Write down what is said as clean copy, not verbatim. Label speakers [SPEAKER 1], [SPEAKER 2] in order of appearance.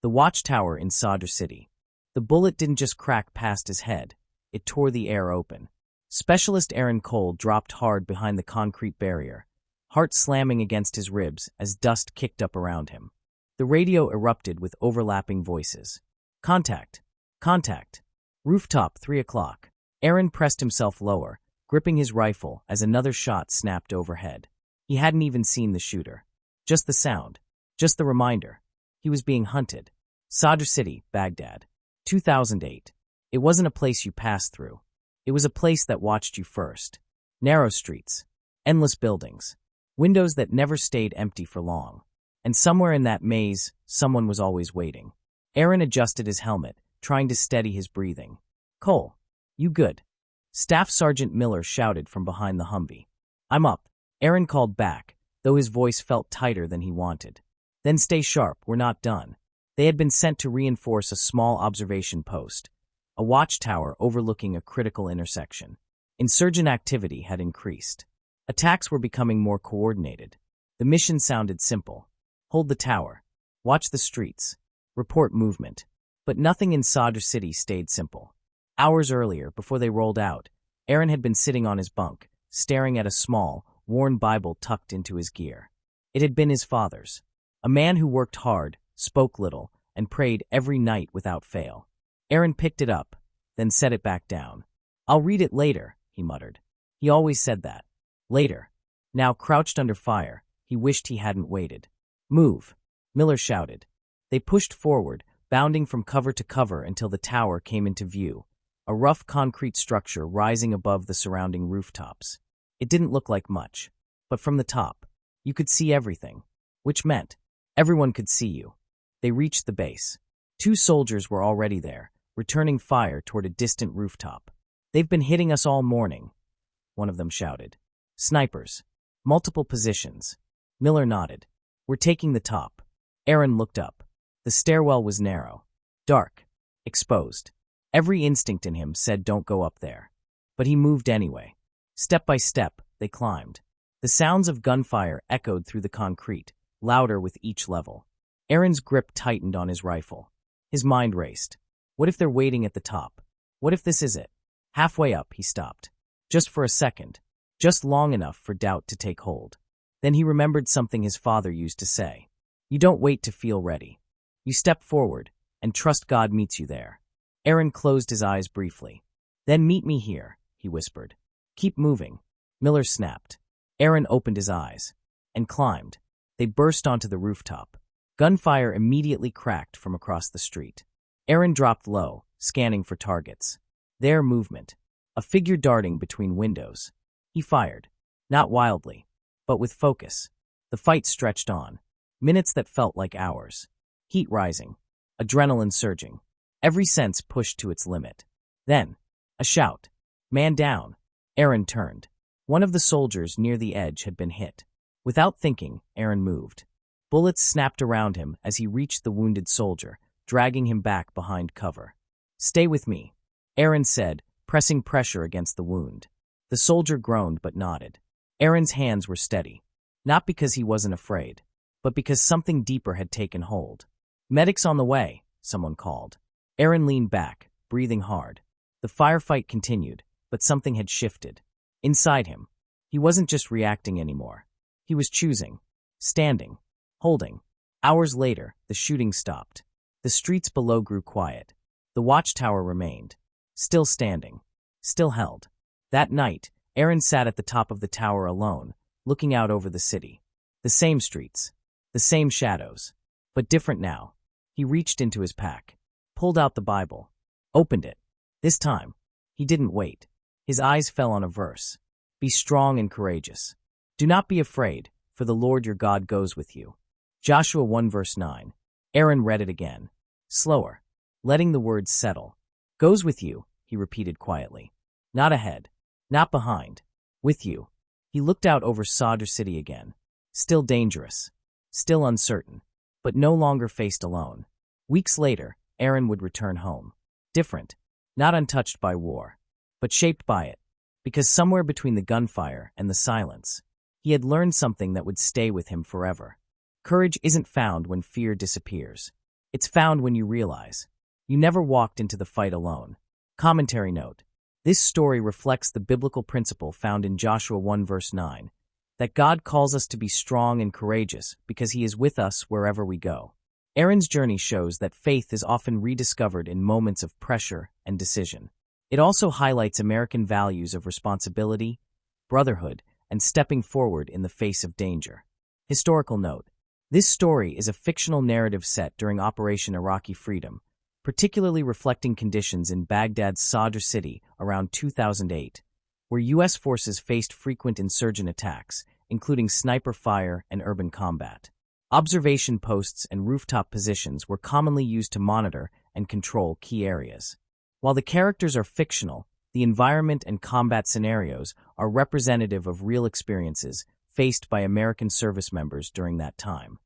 [SPEAKER 1] The watchtower in Sadr City. The bullet didn't just crack past his head, it tore the air open. Specialist Aaron Cole dropped hard behind the concrete barrier, heart slamming against his ribs as dust kicked up around him. The radio erupted with overlapping voices. Contact! Contact! Rooftop, 3 o'clock. Aaron pressed himself lower, gripping his rifle as another shot snapped overhead. He hadn't even seen the shooter. Just the sound. Just the reminder. He was being hunted. Sadr City, Baghdad. 2008. It wasn't a place you passed through. It was a place that watched you first. Narrow streets. Endless buildings. Windows that never stayed empty for long. And somewhere in that maze, someone was always waiting. Aaron adjusted his helmet, trying to steady his breathing. "Cole, you good?" Staff Sergeant Miller shouted from behind the Humvee. "I'm up," Aaron called back, though his voice felt tighter than he wanted. "Then stay sharp, we're not done." They had been sent to reinforce a small observation post, a watchtower overlooking a critical intersection. Insurgent activity had increased. Attacks were becoming more coordinated. The mission sounded simple. Hold the tower. Watch the streets. Report movement. But nothing in Sadr City stayed simple. Hours earlier, before they rolled out, Aaron had been sitting on his bunk, staring at a small, worn Bible tucked into his gear. It had been his father's. A man who worked hard, spoke little, and prayed every night without fail. Aaron picked it up, then set it back down. "I'll read it later," he muttered. He always said that. Later. Now, crouched under fire, he wished he hadn't waited. "Move," Miller shouted. They pushed forward, bounding from cover to cover until the tower came into view, a rough concrete structure rising above the surrounding rooftops. It didn't look like much, but from the top, you could see everything, which meant everyone could see you. They reached the base. 2 soldiers were already there, returning fire toward a distant rooftop. "They've been hitting us all morning," one of them shouted. "Snipers. Multiple positions." Miller nodded. "We're taking the top." Aaron looked up. The stairwell was narrow, dark, exposed. Every instinct in him said don't go up there. But he moved anyway. Step by step, they climbed. The sounds of gunfire echoed through the concrete, louder with each level. Aaron's grip tightened on his rifle. His mind raced. What if they're waiting at the top? What if this is it? Halfway up, he stopped. Just for a second. Just long enough for doubt to take hold. Then he remembered something his father used to say. You don't wait to feel ready. You step forward, and trust God meets you there. Aaron closed his eyes briefly. Then meet me here, he whispered. Keep moving. Miller snapped. Aaron opened his eyes and climbed. They burst onto the rooftop. Gunfire immediately cracked from across the street. Aaron dropped low, scanning for targets. Their movement. A figure darting between windows. He fired. Not wildly, but with focus. The fight stretched on. Minutes that felt like hours. Heat rising. Adrenaline surging. Every sense pushed to its limit. Then, a shout. Man down. Aaron turned. One of the soldiers near the edge had been hit. Without thinking, Aaron moved. Bullets snapped around him as he reached the wounded soldier, dragging him back behind cover. Stay with me, Aaron said, pressing pressure against the wound. The soldier groaned but nodded. Aaron's hands were steady. Not because he wasn't afraid, but because something deeper had taken hold. Medics on the way, someone called. Aaron leaned back, breathing hard. The firefight continued, but something had shifted. Inside him, he wasn't just reacting anymore. He was choosing. Standing. Holding. Hours later, the shooting stopped. The streets below grew quiet. The watchtower remained. Still standing. Still held. That night, Aaron sat at the top of the tower alone, looking out over the city. The same streets. The same shadows. But different now. He reached into his pack. Pulled out the Bible. Opened it. This time, he didn't wait. His eyes fell on a verse. Be strong and courageous. Do not be afraid, for the Lord your God goes with you. Joshua 1 verse 9. Aaron read it again. Slower, letting the words settle. Goes with you, he repeated quietly. Not ahead. Not behind. With you. He looked out over Sadr City again. Still dangerous. Still uncertain. But no longer faced alone. Weeks later, Aaron would return home. Different. Not untouched by war. But shaped by it. Because somewhere between the gunfire and the silence, he had learned something that would stay with him forever. Courage isn't found when fear disappears. It's found when you realize you never walked into the fight alone. Commentary note. This story reflects the biblical principle found in Joshua 1 verse 9, that God calls us to be strong and courageous because he is with us wherever we go. Aaron's journey shows that faith is often rediscovered in moments of pressure and decision. It also highlights American values of responsibility, brotherhood, and stepping forward in the face of danger. Historical note. This story is a fictional narrative set during Operation Iraqi Freedom, particularly reflecting conditions in Baghdad's Sadr City around 2008, where U.S. forces faced frequent insurgent attacks, including sniper fire and urban combat. Observation posts and rooftop positions were commonly used to monitor and control key areas. While the characters are fictional, the environment and combat scenarios are representative of real experiences faced by American service members during that time.